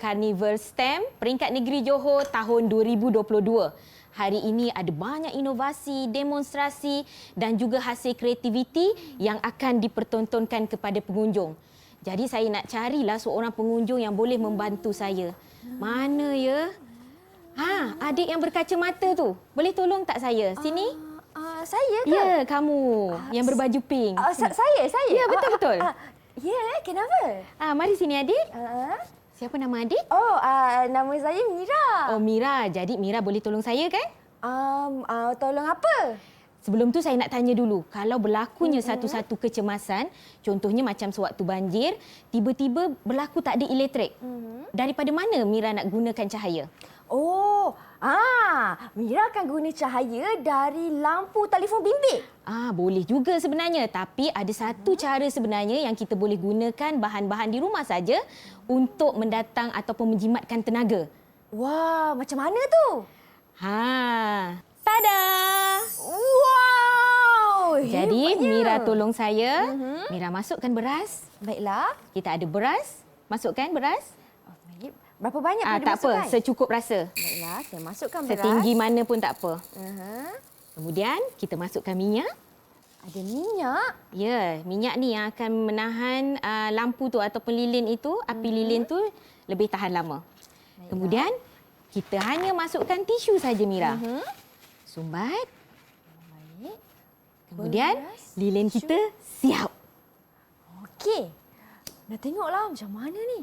Carnival STEM peringkat negeri Johor tahun 2022. Hari ini ada banyak inovasi, demonstrasi dan juga hasil kreativiti yang akan dipertontonkan kepada pengunjung. Jadi saya nak carilah seorang pengunjung yang boleh membantu saya. Mana ya? Adik yang berkacamata tu. Boleh tolong tak saya? Sini. Saya ke? Ya, kamu yang berbaju pink. Saya? Ya, betul-betul. Ya, kenapa? Mari sini adik. Siapa nama adik? Nama saya Mira. Oh, Mira. Jadi Mira boleh tolong saya kan? Tolong apa? Sebelum tu saya nak tanya dulu, kalau berlakunya satu-satu kecemasan, contohnya macam sewaktu banjir, tiba-tiba berlaku tak ada elektrik. Daripada mana Mira nak gunakan cahaya? Mira akan guna cahaya dari lampu telefon bimbit. Boleh juga sebenarnya. Tapi ada satu cara sebenarnya yang kita boleh gunakan bahan-bahan di rumah saja untuk mendatang ataupun menjimatkan tenaga. Wah, macam mana tu? Tada! Wow! Jadi hebatnya. Mira tolong saya. Mira masukkan beras. Baiklah. Kita ada beras. Masukkan beras. Baik. Berapa banyak perlu Tak dimasukkan? apa, secukup rasa. Baiklah, saya masukkan beras. Setinggi mana pun tak apa. Kemudian Kemudian kita masukkan minyak. ada minyak. Ya, minyak ni yang akan menahan lampu tu ataupun lilin itu, api lilin tu lebih tahan lama. Baiklah. Kemudian kita hanya masukkan tisu saja Mira. Sumbat. Baik. Kemudian Beras, lilin tisu. kita siap. Okey. Nak tengoklah macam mana ni.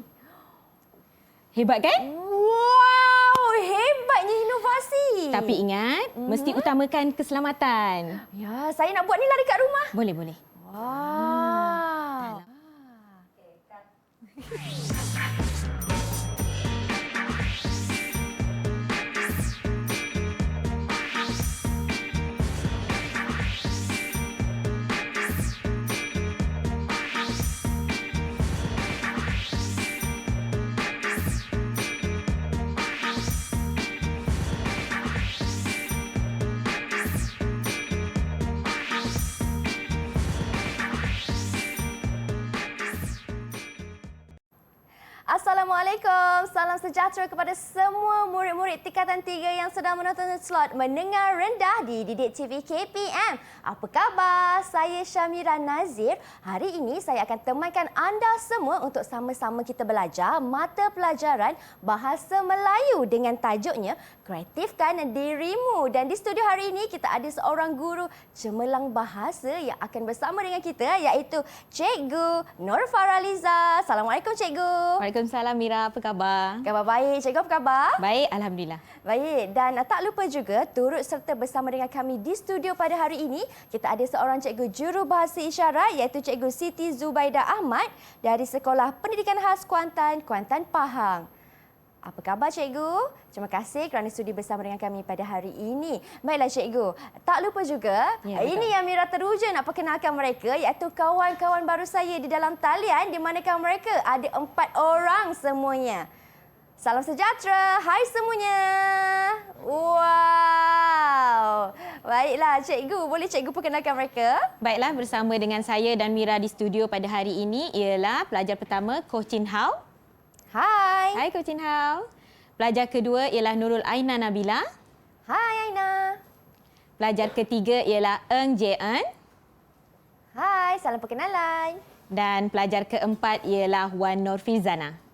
Hebat kan? Wow, hebatnya inovasi. Tapi ingat, mesti utamakan keselamatan. Ya, saya nak buat ni lah dekat rumah. Boleh, boleh. Wow. Assalamualaikum. Salam sejahtera kepada semua murid-murid tingkatan 3 yang sedang menonton slot mendengar rendah di Didik TV KPM. Apa khabar? Saya Syamira Nazir. Hari ini saya akan temankan anda semua untuk sama-sama kita belajar mata pelajaran Bahasa Melayu dengan tajuknya Kreatifkan Dirimu. Dan di studio hari ini kita ada seorang guru cemerlang bahasa yang akan bersama dengan kita iaitu Cikgu Nur Faraliza. Assalamualaikum Cikgu. Waalaikumsalam Mira, apa khabar? Khabar baik. Cikgu apa khabar? Baik, Alhamdulillah. Baik, dan tak lupa juga turut serta bersama dengan kami di studio pada hari ini. Kita ada seorang cikgu juru bahasa isyarat iaitu Cikgu Siti Zubaida Ahmad dari Sekolah Pendidikan Khas Kuantan, Kuantan Pahang. Apa khabar Cikgu? Terima kasih kerana sudi bersama dengan kami pada hari ini. Baiklah Cikgu, tak lupa juga ini yang Mira teruja nak perkenalkan mereka iaitu kawan-kawan baru saya di dalam talian di manakah mereka ada 4 orang semuanya. Salam sejahtera. Hai semuanya. Wow. Baiklah Cikgu, boleh Cikgu perkenalkan mereka? Baiklah, bersama dengan saya dan Mira di studio pada hari ini ialah pelajar pertama, Ko Chin Hao. Hai. Hai Ko Chin Hao. Pelajar kedua ialah Nurul Aina Nabila. Hai Aina. Pelajar ketiga ialah Eng Je-en. Hai, salam perkenalan. Dan pelajar keempat ialah Wan Norfizana.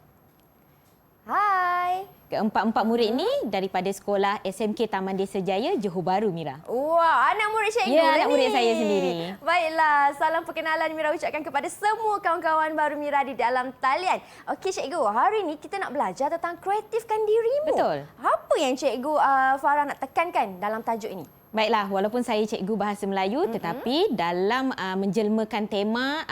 Hai. Keempat-empat murid ini daripada sekolah SMK Taman Desa Jaya, Johor Bahru, Mira. Wah, anak murid Cikgu Ya, lah anak ni. murid saya sendiri. Baiklah, salam perkenalan Mira ucapkan kepada semua kawan-kawan baru Mira di dalam talian. Okey Cikgu, hari ini kita nak belajar tentang kreatifkan dirimu. Betul. Apa yang Cikgu Farah nak tekankan dalam tajuk ini? Baiklah, walaupun saya cikgu bahasa Melayu tetapi dalam menjelmakan tema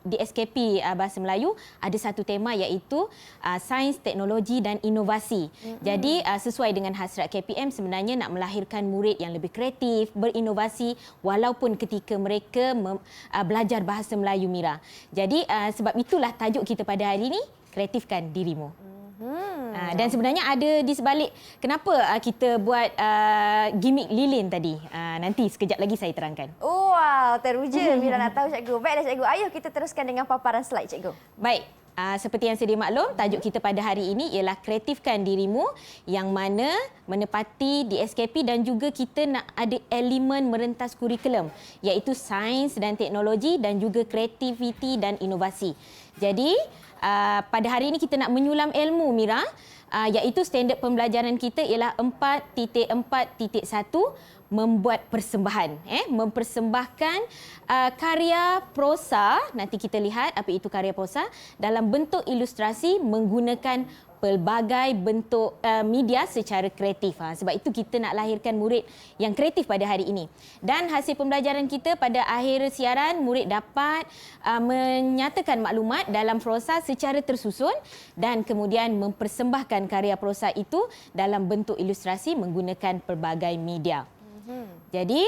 di SKP Bahasa Melayu ada satu tema iaitu sains, teknologi dan inovasi. Jadi sesuai dengan hasrat KPM sebenarnya nak melahirkan murid yang lebih kreatif, berinovasi walaupun ketika mereka belajar bahasa Melayu Mira. Jadi sebab itulah tajuk kita pada hari ini, kreatifkan dirimu. Dan sebenarnya ada di sebalik kenapa kita buat gimmick lilin tadi. Nanti sekejap lagi saya terangkan. Wow, teruja Mira nak tahu Cikgu. Baiklah Cikgu, ayuh kita teruskan dengan paparan slide Cikgu. Baik. Seperti yang sedia maklum, tajuk kita pada hari ini ialah kreatifkan dirimu, yang mana menepati di SKP dan juga kita nak ada elemen merentas kurikulum iaitu sains dan teknologi dan juga kreativiti dan inovasi. Jadi pada hari ini kita nak menyulam ilmu, Mira, iaitu standard pembelajaran kita ialah 4.4.1, membuat persembahan, mempersembahkan karya prosa. Nanti kita lihat apa itu karya prosa dalam bentuk ilustrasi menggunakan pelbagai bentuk media secara kreatif. Sebab itu kita nak lahirkan murid yang kreatif pada hari ini. Dan hasil pembelajaran kita pada akhir siaran, murid dapat menyatakan maklumat dalam prosa secara tersusun dan kemudian mempersembahkan karya prosa itu dalam bentuk ilustrasi menggunakan pelbagai media. Jadi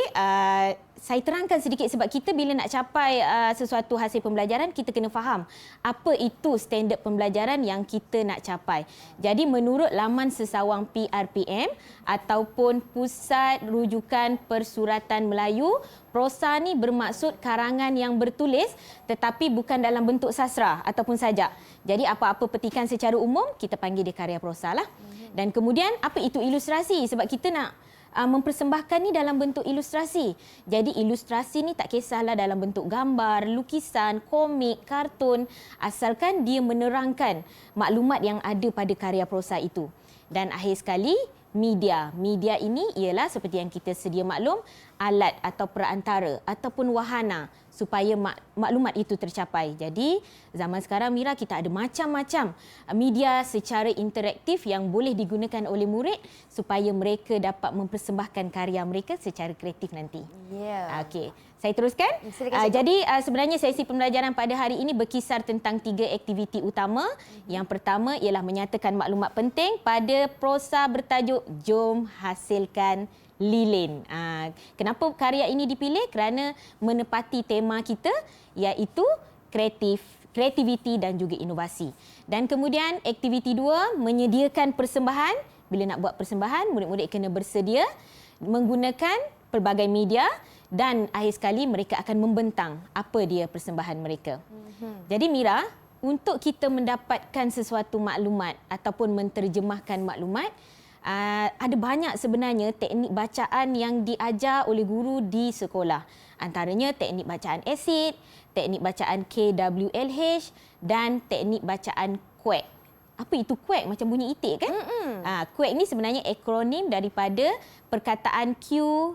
saya terangkan sedikit sebab kita bila nak capai sesuatu hasil pembelajaran, kita kena faham apa itu standard pembelajaran yang kita nak capai. Jadi menurut laman sesawang PRPM ataupun Pusat Rujukan Persuratan Melayu, prosa ni bermaksud karangan yang bertulis tetapi bukan dalam bentuk sastra ataupun sajak. Jadi apa-apa petikan secara umum kita panggil dia karya prosa lah. Dan kemudian apa itu ilustrasi, sebab kita nak mempersembahkan ni dalam bentuk ilustrasi. Jadi ilustrasi ni tak kisahlah dalam bentuk gambar, lukisan, komik, kartun, asalkan dia menerangkan maklumat yang ada pada karya prosa itu. Dan akhir sekali, media. Media ini ialah seperti yang kita sedia maklum, alat atau perantara ataupun wahana supaya maklumat itu tercapai. Jadi zaman sekarang, Mira, kita ada macam-macam media secara interaktif yang boleh digunakan oleh murid supaya mereka dapat mempersembahkan karya mereka secara kreatif nanti. Ya. Okey, saya teruskan. Jadi sebenarnya sesi pembelajaran pada hari ini berkisar tentang 3 aktiviti utama. Yang pertama ialah menyatakan maklumat penting pada prosa bertajuk Jom Hasilkan Lilin. Kenapa karya ini dipilih? Kerana menepati tema kita iaitu kreativiti dan juga inovasi. Dan kemudian aktiviti 2, menyediakan persembahan. Bila nak buat persembahan, murid-murid kena bersedia menggunakan pelbagai media dan akhir sekali mereka akan membentang apa dia persembahan mereka. Jadi Mira, untuk kita mendapatkan sesuatu maklumat ataupun menterjemahkan maklumat, ada banyak sebenarnya teknik bacaan yang diajar oleh guru di sekolah. Antaranya teknik bacaan asid, teknik bacaan KWLH dan teknik bacaan QUAC. Apa itu QUAC? Macam bunyi itik kan? QUAC ni sebenarnya akronim daripada perkataan Q,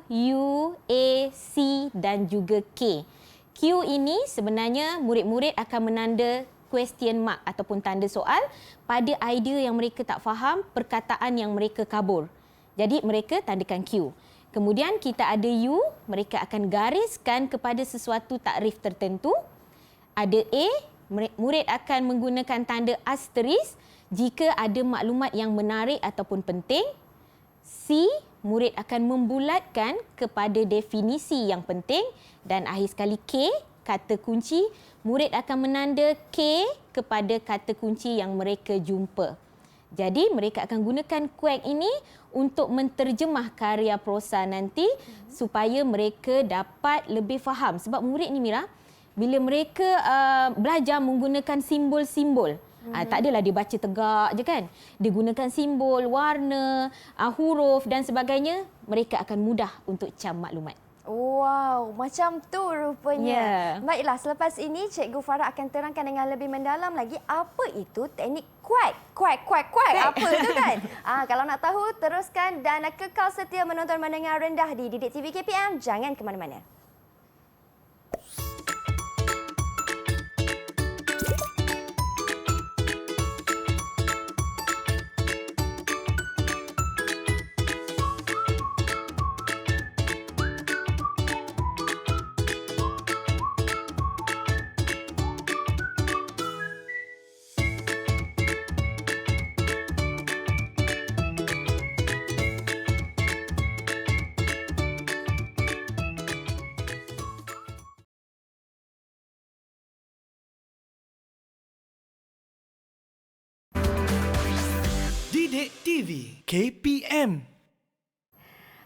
U, A, C dan juga K. Q ini sebenarnya murid-murid akan menanda question mark ataupun tanda soal pada idea yang mereka tak faham, perkataan yang mereka kabur. Jadi mereka tandakan Q. Kemudian kita ada U, mereka akan gariskan kepada sesuatu takrif tertentu. Ada A, murid akan menggunakan tanda asterisk jika ada maklumat yang menarik ataupun penting. C, murid akan membulatkan kepada definisi yang penting. Dan akhir sekali K, kata kunci, murid akan menanda K kepada kata kunci yang mereka jumpa. Jadi mereka akan gunakan QUAC ini untuk menterjemah karya prosa nanti supaya mereka dapat lebih faham. Sebab murid ni, Mira, bila mereka belajar menggunakan simbol-simbol, tak adalah dia baca tegak je kan. Dia gunakan simbol, warna, huruf dan sebagainya, mereka akan mudah untuk cam maklumat. Wow, macam tu rupanya. Yeah. Baiklah, selepas ini Cikgu Farah akan terangkan dengan lebih mendalam lagi apa itu teknik QUAC. QUAC. Apa itu kan? Kalau nak tahu, teruskan dan kekal setia menonton mendengar rendah di Didik TV KPM. Jangan ke mana-mana. Didik TV KPM.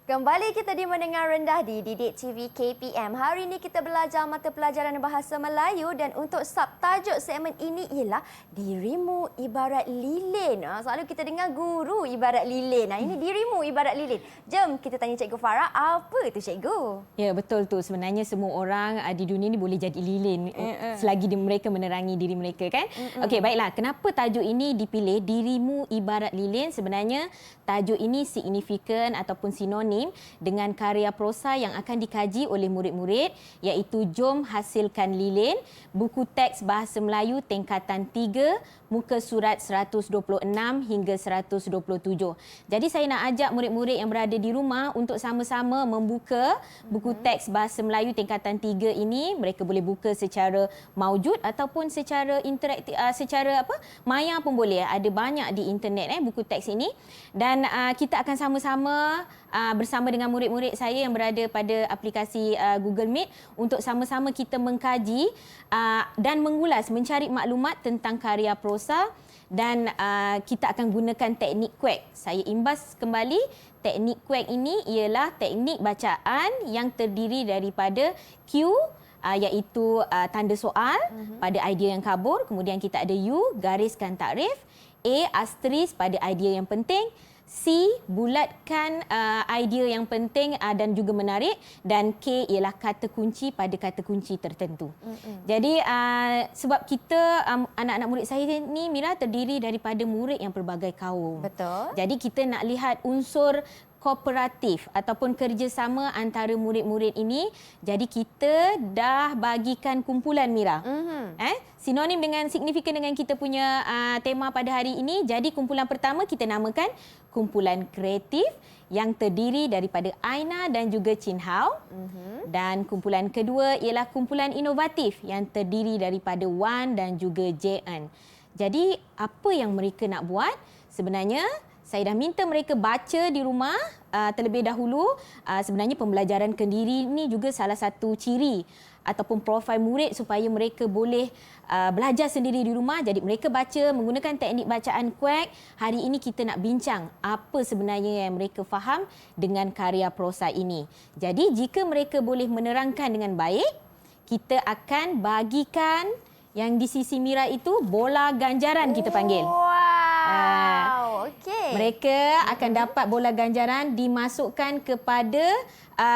Kembali kita di Mendengar Rendah di Didik TV KPM. Hari ini kita belajar mata pelajaran Bahasa Melayu dan untuk subtajuk segmen ini ialah Dirimu Ibarat Lilin. Selalu kita dengar guru ibarat lilin. Ini dirimu ibarat lilin. Jom kita tanya Cikgu Farah, apa itu Cikgu? Ya, betul tu. Sebenarnya semua orang di dunia ni boleh jadi lilin selagi mereka menerangi diri mereka, kan? Okey, baiklah. Kenapa tajuk ini dipilih Dirimu Ibarat Lilin? Sebenarnya tajuk ini signifikan ataupun sinonim dengan karya prosa yang akan dikaji oleh murid-murid, iaitu Jom Hasilkan Lilin, buku teks Bahasa Melayu tingkatan 3, muka surat 126 hingga 127. Jadi saya nak ajak murid-murid yang berada di rumah untuk sama-sama membuka buku teks Bahasa Melayu tingkatan 3 ini. Mereka boleh buka secara maujud ataupun secara interaktif, secara maya pun boleh. Ada banyak di internet buku teks ini, dan kita akan sama-sama bersama dengan murid-murid saya yang berada pada aplikasi Google Meet untuk sama-sama kita mengkaji dan mengulas, mencari maklumat tentang karya prosa, dan kita akan gunakan teknik quack. Saya imbas kembali, teknik quack ini ialah teknik bacaan yang terdiri daripada Q, iaitu tanda soal pada idea yang kabur, kemudian kita ada U, gariskan takrif, A, asteris pada idea yang penting, C, bulatkan idea yang penting dan juga menarik, dan K ialah kata kunci pada kata kunci tertentu. Jadi sebab kita anak-anak murid saya ni, Mira, terdiri daripada murid yang pelbagai kaum. Betul. Jadi kita nak lihat unsur kooperatif ataupun kerjasama antara murid-murid ini. Jadi kita dah bagikan kumpulan, Mira. Sinonim dengan signifikan dengan kita punya tema pada hari ini. Jadi kumpulan pertama kita namakan kumpulan kreatif yang terdiri daripada Aina dan juga Chin Hao. Dan kumpulan kedua ialah kumpulan inovatif yang terdiri daripada Wan dan juga JN. Jadi apa yang mereka nak buat? Sebenarnya saya dah minta mereka baca di rumah terlebih dahulu. Sebenarnya pembelajaran kendiri ini juga salah satu ciri ataupun profil murid supaya mereka boleh belajar sendiri di rumah. Jadi mereka baca menggunakan teknik bacaan quack. Hari ini kita nak bincang apa sebenarnya yang mereka faham dengan karya prosa ini. Jadi jika mereka boleh menerangkan dengan baik, kita akan bagikan yang di sisi Mira itu bola ganjaran kita panggil. Wow, okey. Mereka akan dapat bola ganjaran dimasukkan kepada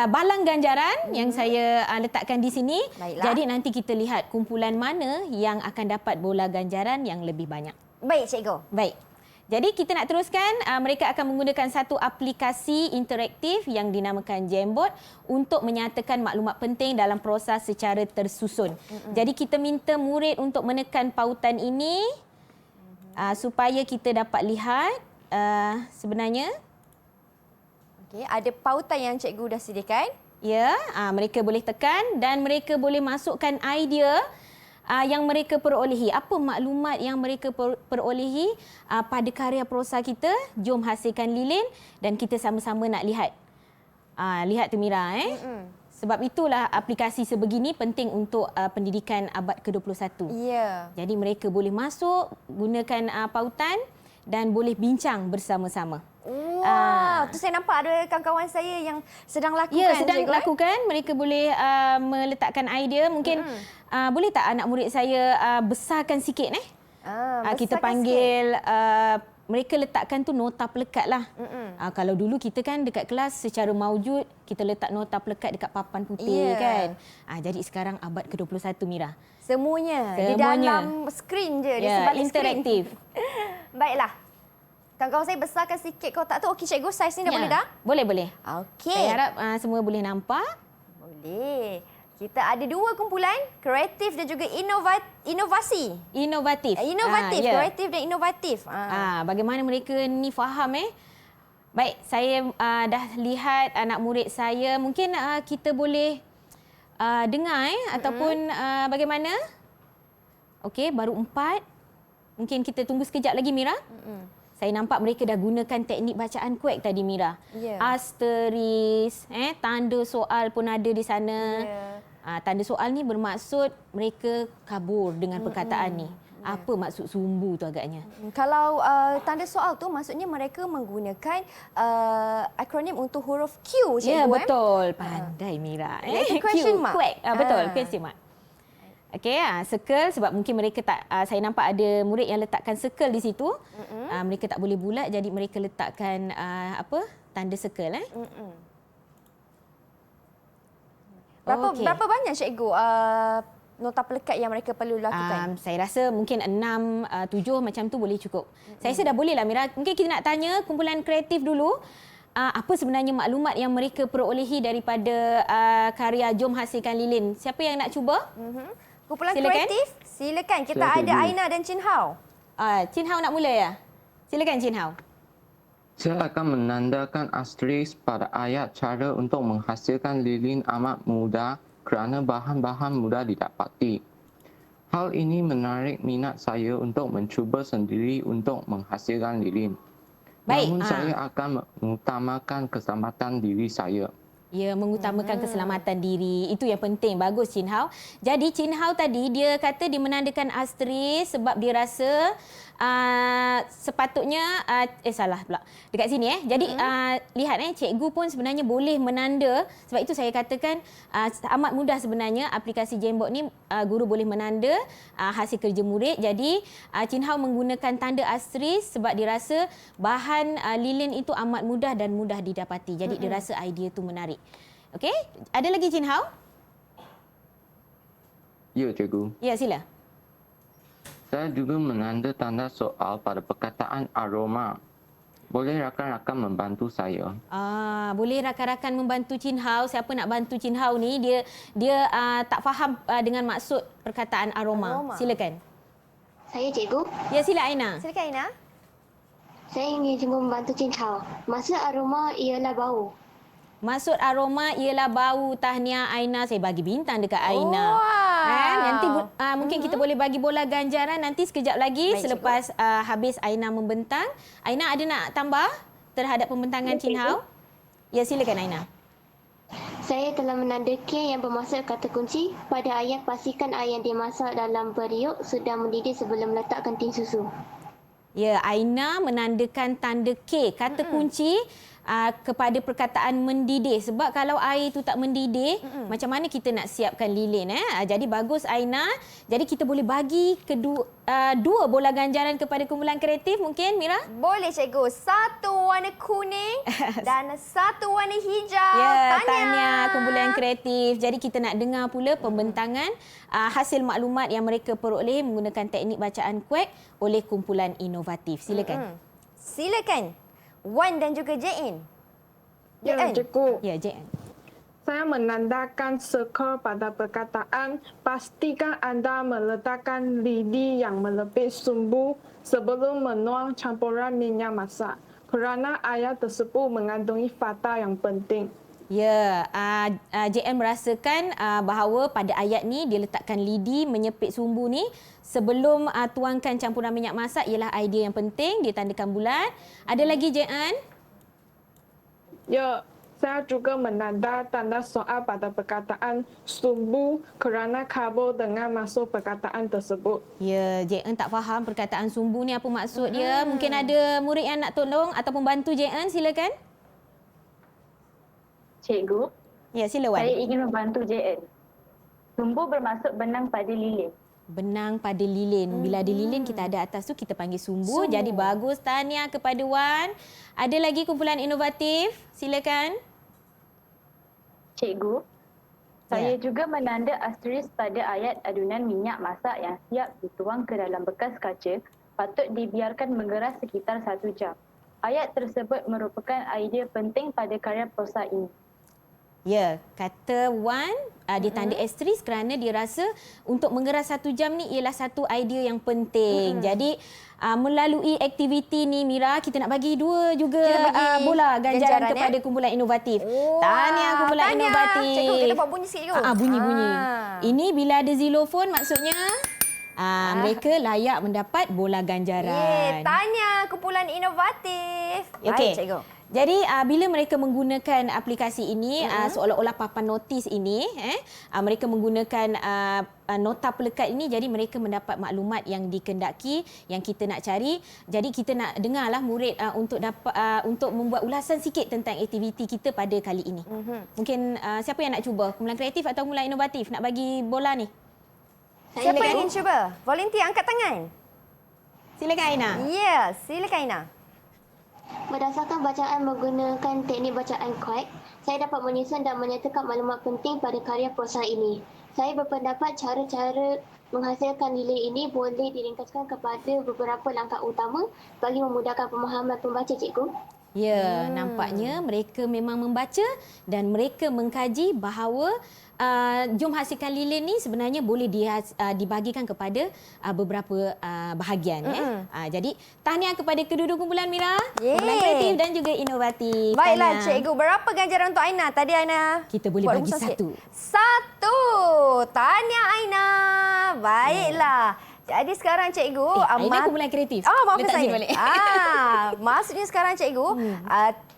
balang ganjaran yang saya letakkan di sini. Baiklah. Jadi nanti kita lihat kumpulan mana yang akan dapat bola ganjaran yang lebih banyak. Baik, Cikgu. Baik. Jadi kita nak teruskan, mereka akan menggunakan satu aplikasi interaktif yang dinamakan Jamboard untuk menyatakan maklumat penting dalam prosa secara tersusun. Jadi kita minta murid untuk menekan pautan ini supaya kita dapat lihat sebenarnya. Okey, ada pautan yang Cikgu dah sediakan. Ya, mereka boleh tekan dan mereka boleh masukkan idea yang mereka perolehi. Apa maklumat yang mereka perolehi pada karya prosa kita, Jom Hasilkan Lilin, dan kita sama-sama nak lihat. Lihat tu, Mira. Sebab itulah aplikasi sebegini penting untuk pendidikan abad ke-21. Ya. Jadi mereka boleh masuk, gunakan pautan dan boleh bincang bersama-sama. Wow, tu saya nampak ada kawan-kawan saya yang sedang lakukan. Ya, sedang Cikgu, lakukan. Mereka boleh meletakkan idea. Mungkin boleh tak anak murid saya besarkan sikit? Kita panggil, mereka letakkan tu nota pelekat lah. Kalau dulu kita kan dekat kelas secara maujud, kita letak nota pelekat dekat papan putih kan. Jadi sekarang abad ke-21, Mira. Semuanya di dalam skrin je, di sebalik interaktif. Skrin. Baiklah. Kawan-kawan saya besarkan sikit kotak tu. Okey, Cikgu, saiz ni dah boleh dah? Boleh. Okey. Saya harap semua boleh nampak. Boleh. Kita ada dua kumpulan, kreatif dan juga inovasi. Inovatif. Kreatif dan inovatif. Bagaimana mereka ni faham Baik, saya dah lihat anak murid saya. Mungkin kita boleh dengar ataupun bagaimana? Okey, baru 4. Mungkin kita tunggu sekejap lagi, Mira. Saya nampak mereka dah gunakan teknik bacaan quack tadi, Mira. Asteris, tanda soal pun ada di sana. Tanda soal ni bermaksud mereka kabur dengan perkataan ni. Apa maksud sumbu tu agaknya? Kalau tanda soal tu maksudnya mereka menggunakan akronim untuk huruf Q, Ya, cikgu. betul. Pandai Mira. Iaitu question mark. Quack. Betul, question mark. Okey, circle sebab mungkin mereka tak, saya nampak ada murid yang letakkan circle di situ. Mereka tak boleh bulat, jadi mereka letakkan tanda circle. Berapa banyak cikgu nota pelekat yang mereka perlu lakukan? Saya rasa mungkin 6, 7 macam tu boleh cukup. Saya rasa dah boleh lah Mira. Mungkin kita nak tanya kumpulan kreatif dulu. Apa sebenarnya maklumat yang mereka perolehi daripada karya Jom Hasilkan Lilin? Siapa yang nak cuba? Kumpulan Silakan. kreatif, silakan. Kita Saya ada dulu. Aina dan Chin Hao. Chin Hao nak mula ya? Silakan Chin Hao. Saya akan menandakan asterisk pada ayat cara untuk menghasilkan lilin amat mudah kerana bahan-bahan mudah didapati. Hal ini menarik minat saya untuk mencuba sendiri untuk menghasilkan lilin. Baik, Namun saya akan mengutamakan keselamatan diri saya. Ya, mengutamakan keselamatan diri. Itu yang penting. Bagus Chin Hao. Jadi Chin Hao tadi dia kata dia menandakan asterisk sebab dia rasa sepatutnya salah pula. Dekat sini Jadi lihat cikgu pun sebenarnya boleh menanda. Sebab itu saya katakan amat mudah sebenarnya aplikasi Jamboard ni guru boleh menanda hasil kerja murid. Jadi Chin Hao menggunakan tanda asterisk sebab dia rasa bahan lilin itu amat mudah dan mudah didapati. Jadi dia rasa idea tu menarik. Okey, ada lagi Chin Hao? Ya, cikgu. Ya, sila. Saya juga menanda tanda soal pada perkataan aroma. Boleh rakan-rakan membantu saya? Boleh rakan-rakan membantu Chin Hao. Siapa nak bantu Chin Hao ni? Dia tak faham dengan maksud perkataan aroma. Silakan. Saya cikgu. Ya, sila Aina. Silakan Aina. Saya ingin cuba membantu Chin Hao. Maksud aroma ialah bau. Maksud aroma ialah bau. Tahniah Aina. Saya bagi bintang dekat Aina. Wow. Nanti mungkin kita boleh bagi bola ganjaran nanti sekejap lagi. Baik, Selepas habis Aina membentang. Aina ada nak tambah terhadap pembentangan Chin Hao? Ya, silakan Aina. Saya telah menanda K yang bermaksud kata kunci. Pada ayat pastikan air yang dimasak dalam periuk sudah mendidih sebelum meletakkan tin susu. Ya, Aina menandakan tanda K, kata kunci kepada perkataan mendidih. Sebab kalau air itu tak mendidih, macam mana kita nak siapkan lilin? Jadi bagus Aina. Jadi kita boleh bagi dua bola ganjaran kepada kumpulan kreatif mungkin, Mira? Boleh cikgu. Satu warna kuning dan satu warna hijau. Ya, tahniah kumpulan kreatif. Jadi kita nak dengar pula pembentangan hasil maklumat yang mereka peroleh menggunakan teknik bacaan quack oleh kumpulan inovatif. Silakan. Silakan. Wan dan juga JN. Ya, cikgu. Ya, JN. Saya menandakan circle pada perkataan pastikan anda meletakkan lidi yang melepis sumbu sebelum menuang campuran minyak masak kerana ayat tersebut mengandungi fakta yang penting. Ya, JN merasakan bahawa pada ayat ni dia letakkan lidi menyepit sumbu ni sebelum tuangkan campuran minyak masak ialah idea yang penting. Dia tandakan bulat. Ada lagi JN? Ya, saya juga menanda tanda soal pada perkataan sumbu kerana kabur dengan masuk perkataan tersebut. Ya, JN tak faham perkataan sumbu ni apa maksud dia. Mungkin ada murid yang nak tolong ataupun bantu JN, silakan. Cikgu, Ya, sila Wan. saya ingin membantu JN. Sumbu bermaksud benang pada lilin. Benang pada lilin. Bila ada lilin kita ada atas tu kita panggil sumbu. Jadi bagus, tahniah kepada Wan. Ada lagi kumpulan inovatif? Silakan. Cikgu, saya juga menanda asterisk pada ayat adunan minyak masak yang siap dituang ke dalam bekas kaca patut dibiarkan mengeras sekitar 1 jam. Ayat tersebut merupakan idea penting pada karya prosa ini. Ya, kata Wan, dia tanda asterisk kerana dia rasa untuk mengeras 1 jam ni ialah satu idea yang penting. Jadi, melalui aktiviti ni Mira, kita nak bagi dua juga bola ganjaran kepada kumpulan inovatif. Tahniah kumpulan inovatif. Cikgu, kita buat bunyi sikit cikgu. Bunyi-bunyi. Ini bila ada xylophone maksudnya Mereka layak mendapat bola ganjaran. Tanya kumpulan inovatif. Okey. Baik, cikgu. Jadi bila mereka menggunakan aplikasi ini seolah-olah papan notis ini mereka menggunakan nota pelekat ini, jadi mereka mendapat maklumat yang dikendaki yang kita nak cari. Jadi kita nak dengarlah murid untuk dapat untuk membuat ulasan sikit tentang aktiviti kita pada kali ini. Mungkin siapa yang nak cuba? Kumpulan kreatif atau kumpulan inovatif nak bagi bola ni? Siapa yang ingin cuba? Volunteer angkat tangan. Silakan Aina. Ya, silakan Aina. Berdasarkan bacaan menggunakan teknik bacaan quack, saya dapat menyusun dan menyatakan maklumat penting pada karya prosa ini. Saya berpendapat cara-cara menghasilkan lilin ini boleh diringkaskan kepada beberapa langkah utama bagi memudahkan pemahaman pembaca, cikgu. Ya, nampaknya mereka memang membaca dan mereka mengkaji bahawa jom hasilkan lilin ni sebenarnya boleh dibahagikan kepada beberapa bahagian. Jadi, tahniah kepada kedua-dua kumpulan Mira, kumpulan kreatif dan juga inovatif. Baiklah, Tahniah. cikgu. Berapa ganjaran untuk Aina? Tadi Aina Kita boleh buat bagi rumusan sikit. 1. 1. Tahniah Aina. Baiklah. Jadi sekarang cikgu Aina kumpulan kreatif. maafkan Letak saya. sini balik. Maksudnya sekarang cikgu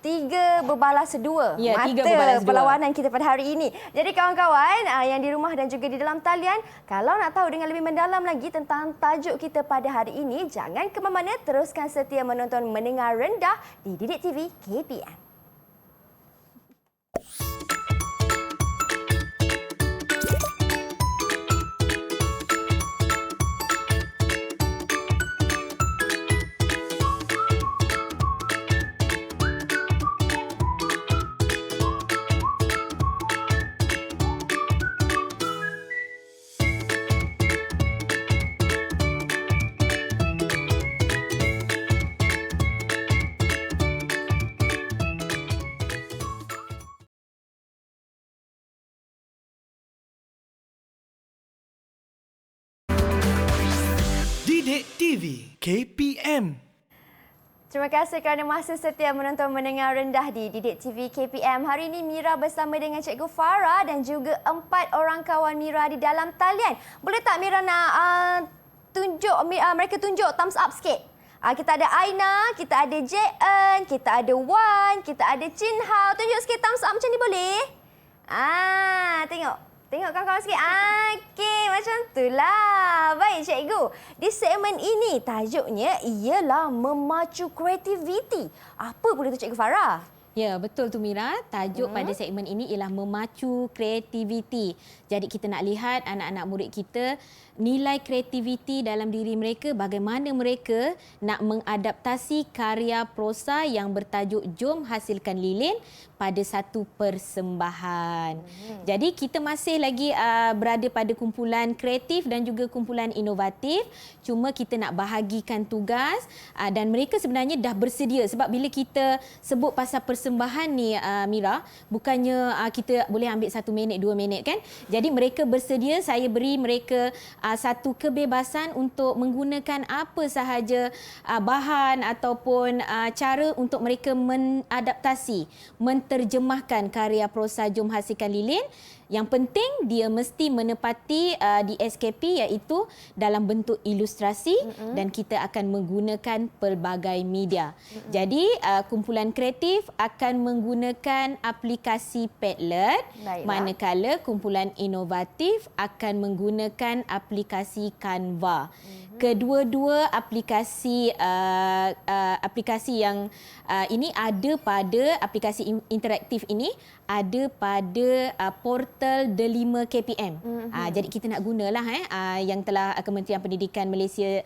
3 berbalas 2 Ya, mata 3 berbalas 2. perlawanan kita pada hari ini. Jadi kawan-kawan yang di rumah dan juga di dalam talian, kalau nak tahu dengan lebih mendalam lagi tentang tajuk kita pada hari ini, jangan ke mana-mana, teruskan setia menonton Mendengar Rendah di Didik TV KPM. Didik TV KPM. Terima kasih kerana masih setia menonton Mendengar Rendah di Didik TV KPM. Hari ini Mira bersama dengan Cikgu Farah dan juga 4 orang kawan Mira di dalam talian. Boleh tak Mira nak mereka tunjuk thumbs up sikit? Kita ada Aina, kita ada JN, kita ada Wan, kita ada Chin Hao. Tunjuk sikit thumbs up macam ni boleh? Tengok. Tengok kawan-kawan sikit. Okey, macam itulah. Baik, cikgu. Di segmen ini, tajuknya ialah memacu kreativiti. Apa pula tu Cikgu Farah? Ya, betul tu Mira. Tajuk pada segmen ini ialah memacu kreativiti. Jadi kita nak lihat anak-anak murid kita nilai kreativiti dalam diri mereka, bagaimana mereka nak mengadaptasi karya prosa yang bertajuk Jom Hasilkan Lilin pada satu persembahan. Jadi kita masih lagi berada pada kumpulan kreatif dan juga kumpulan inovatif. Cuma kita nak bahagikan tugas dan mereka sebenarnya dah bersedia, sebab bila kita sebut pasal persembahan ni Mira, bukannya kita boleh ambil 1 minit 2 minit kan. Jadi mereka bersedia, saya beri mereka satu kebebasan untuk menggunakan apa sahaja bahan ataupun cara untuk mereka mengadaptasi, menterjemahkan karya prosa Jom Hasilkan Lilin. Yang penting dia mesti menepati di SKP, iaitu dalam bentuk ilustrasi dan kita akan menggunakan pelbagai media. Jadi kumpulan kreatif akan menggunakan aplikasi Padlet, manakala kumpulan inovatif akan menggunakan aplikasi Canva. Kedua-dua aplikasi yang ini ada pada aplikasi interaktif ini ada pada portal Delima KPM. Jadi kita nak gunalah yang telah Kementerian Pendidikan Malaysia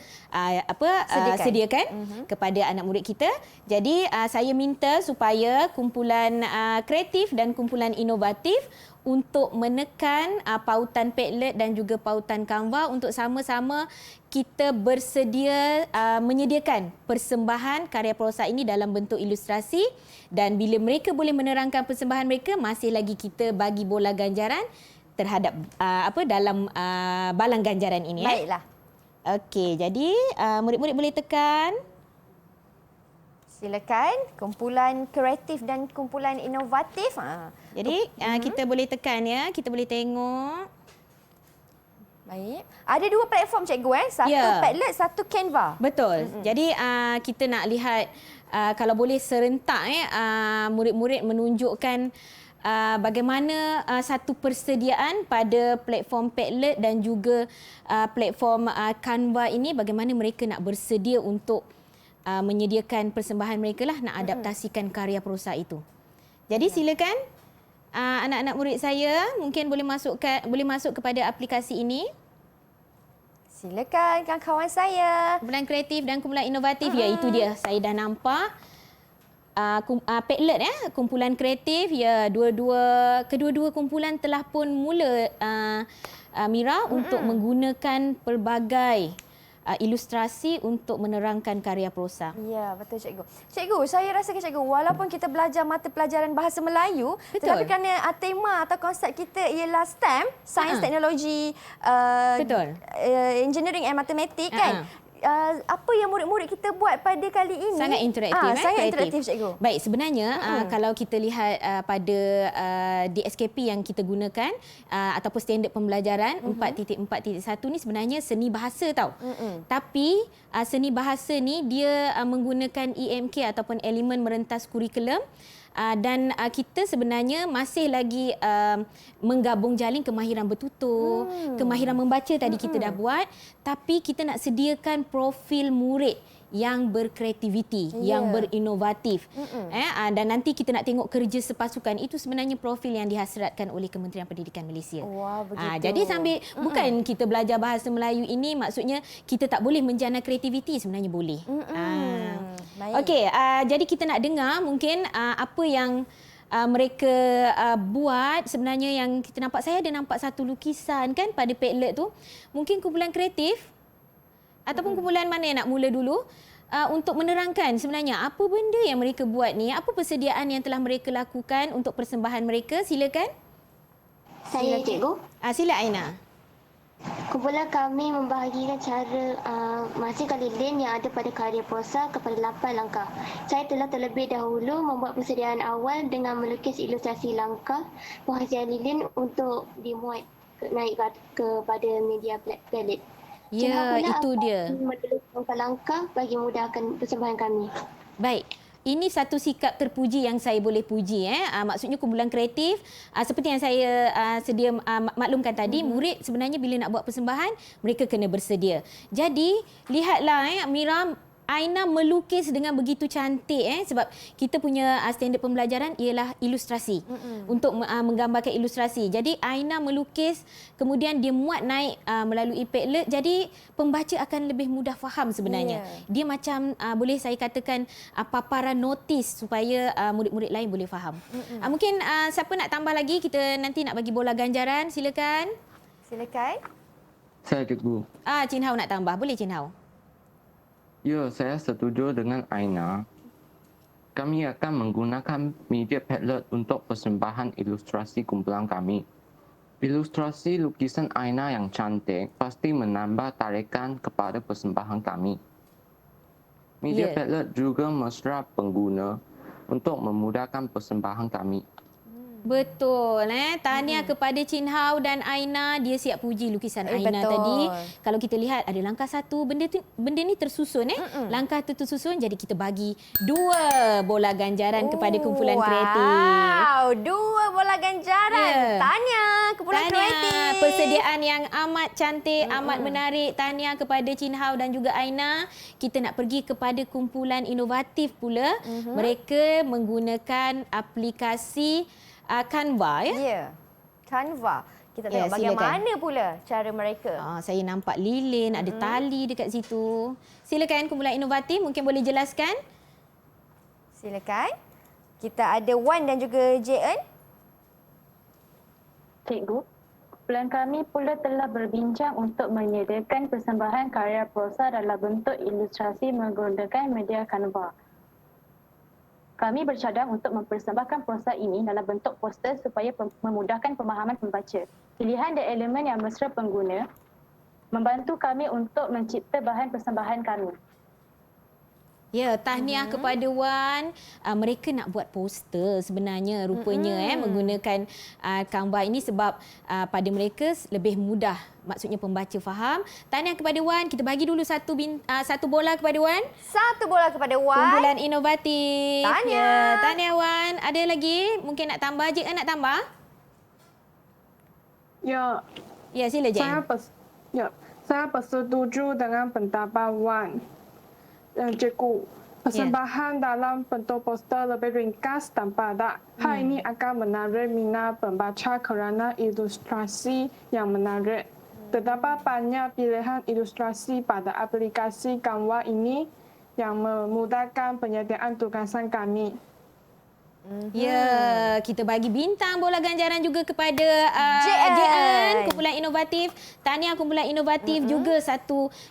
sediakan kepada anak murid kita. Jadi saya minta supaya kumpulan kreatif dan kumpulan inovatif untuk menekan pautan Padlet dan juga pautan Canva untuk sama-sama kita bersedia menyediakan persembahan karya prosa ini dalam bentuk ilustrasi, dan bila mereka boleh menerangkan persembahan mereka, masih lagi kita bagi bola ganjaran terhadap dalam balang ganjaran ini. Baiklah. Okey, jadi murid-murid boleh tekan. Silakan, kumpulan kreatif dan kumpulan inovatif. Jadi kita boleh tekan ya, kita boleh tengok. Baik. Ada dua platform cikgu satu Ya. Padlet, satu Canva. Betul. Jadi kita nak lihat kalau boleh serentak murid-murid menunjukkan bagaimana satu persediaan pada platform Padlet dan juga platform Canva ini, bagaimana mereka nak bersedia untuk menyediakan persembahan mereka lah, nak adaptasikan karya prosa itu. Jadi silakan anak-anak murid saya mungkin boleh masuk kepada aplikasi ini. Silakan kawan-kawan saya. Kumpulan kreatif dan kumpulan inovatif, ya itu dia. Saya dah nampak Padlet kumpulan kreatif, ya kedua-dua kumpulan telah pun mula Mira untuk menggunakan pelbagai ilustrasi untuk menerangkan karya prosa. Ya, betul cikgu. Cikgu, saya rasakan cikgu, walaupun kita belajar mata pelajaran bahasa Melayu, Betul. tetapi kerana tema atau konsep kita ialah STEM, Sains, Teknologi, Betul. Engineering and Matematik kan. Apa yang murid-murid kita buat pada kali ini Sangat interaktif. sangat kreatif. interaktif cikgu. Baik, sebenarnya kalau kita lihat pada DSKP yang kita gunakan ataupun standard pembelajaran 4.4.1 ni sebenarnya seni bahasa tau. Tapi seni bahasa ni dia menggunakan EMK ataupun elemen merentas kurikulum. Dan kita sebenarnya masih lagi menggabung jalin kemahiran bertutur, kemahiran membaca tadi kita dah buat, tapi kita nak sediakan profil murid yang berkreativiti, yang berinovatif. Dan nanti kita nak tengok kerja sepasukan, itu sebenarnya profil yang dihasratkan oleh Kementerian Pendidikan Malaysia. Wah, begitu. Jadi sambil bukan kita belajar bahasa Melayu ini maksudnya kita tak boleh menjana kreativiti, sebenarnya boleh. Baik. Okey, jadi kita nak dengar mungkin apa yang mereka buat. Sebenarnya yang kita nampak, saya ada nampak satu lukisan kan pada Padlet tu. Mungkin kumpulan kreatif ataupun kumpulan mana yang nak mula dulu untuk menerangkan sebenarnya apa benda yang mereka buat ni, apa persediaan yang telah mereka lakukan untuk persembahan mereka. Silakan. Saya cikgu. Sila Aina. Kumpulan kami membahagikan cara masing lilin yang ada pada karya prosa kepada 8 langkah. Saya telah terlebih dahulu membuat persediaan awal dengan melukis ilustrasi langkah penghasilan lilin untuk dimuat naik kepada media Padlet. Ya, itu dia. Menulis langkah-langkah bagi mudahkan persembahan kami. Baik. Ini satu sikap terpuji yang saya boleh puji. Maksudnya kumpulan kreatif, seperti yang saya sedia maklumkan tadi, murid sebenarnya bila nak buat persembahan, mereka kena bersedia. Jadi, lihatlah Mira, Aina melukis dengan begitu cantik sebab kita punya standard pembelajaran ialah ilustrasi. Untuk menggambarkan ilustrasi. Jadi Aina melukis, kemudian dia muat naik melalui Padlet, jadi pembaca akan lebih mudah faham sebenarnya. Dia macam boleh saya katakan paparan notis supaya murid-murid lain boleh faham. Mungkin siapa nak tambah lagi, kita nanti nak bagi bola ganjaran, silakan. Silakan. Saya cikgu. Chin Hao nak tambah, boleh Chin Hao? Ya, saya setuju dengan Aina. Kami akan menggunakan media Padlet untuk persembahan ilustrasi kumpulan kami. Ilustrasi lukisan Aina yang cantik pasti menambah tarikan kepada persembahan kami. Media Padlet juga mesra pengguna untuk memudahkan persembahan kami. Betul. Tahniah kepada Chin Hao dan Aina. Dia siap puji lukisan Aina betul. tadi. Kalau kita lihat ada langkah satu, benda ni tersusun. Langkah tu tersusun, jadi kita bagi 2 bola ganjaran kepada kumpulan kreatif. Wow, 2 bola ganjaran. Tahniah kumpulan kreatif. Persediaan yang amat cantik, amat menarik. Tahniah kepada Chin Hao dan juga Aina. Kita nak pergi kepada kumpulan inovatif pula. Mereka menggunakan aplikasi Canva Ya. Canva. Kita tengok bagaimana pula cara mereka. Saya nampak lilin, ada tali dekat situ. Silakan kumpulan inovatif, mungkin boleh jelaskan. Silakan. Kita ada Wan dan juga JN. Cikgu, kumpulan kami pula telah berbincang untuk menyediakan persembahan karya prosa dalam bentuk ilustrasi menggunakan media Canva. Kami bercadang untuk mempersembahkan prosa ini dalam bentuk poster supaya memudahkan pemahaman pembaca. Pilihan dan elemen yang mesra pengguna membantu kami untuk mencipta bahan persembahan kami. Ya, tahniah kepada Wan. Mereka nak buat poster sebenarnya rupanya menggunakan gambar ini sebab pada mereka lebih mudah, maksudnya pembaca faham. Tahniah kepada Wan. Kita bagi dulu satu bola kepada Wan. Satu bola kepada Wan. Kumpulan inovatif. Tahniah. Ya, tahniah Wan. Ada lagi mungkin nak tambah? Cik nak tambah? Ya, Ya, sila Cik. saya bersetuju dengan pendapat Wan. Cikgu, persembahan dalam bentuk poster lebih ringkas dan padat. Hal ini akan menarik minat pembaca kerana ilustrasi yang menarik. Terdapat banyak pilihan ilustrasi pada aplikasi Canva ini yang memudahkan penyediaan tugasan kami. Ya, kita bagi bintang bola ganjaran juga kepada JN. kumpulan inovatif. Tahniah kumpulan inovatif juga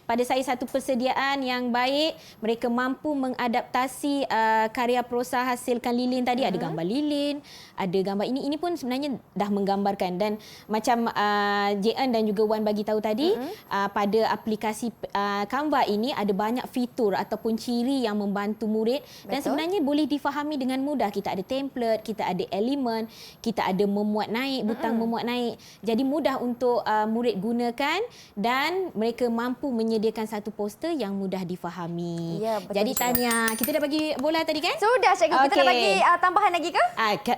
pada saya satu persediaan yang baik. Mereka mampu mengadaptasi karya prosa hasilkan lilin tadi. Ada gambar lilin, ada gambar ini pun sebenarnya dah menggambarkan. Dan macam JN dan juga Wan bagi tahu tadi, pada aplikasi Canva ini ada banyak fitur ataupun ciri yang membantu murid. Dan sebenarnya boleh difahami dengan mudah. Kita ada template, kita ada elemen, kita ada memuat naik, butang memuat naik. Jadi mudah untuk murid gunakan dan mereka mampu menyediakan satu poster yang mudah difahami. Ya, betul. Jadi tahniah. Kita dah bagi bola tadi kan? Sudah cikgu. Kita nak bagi tambahan lagi ke?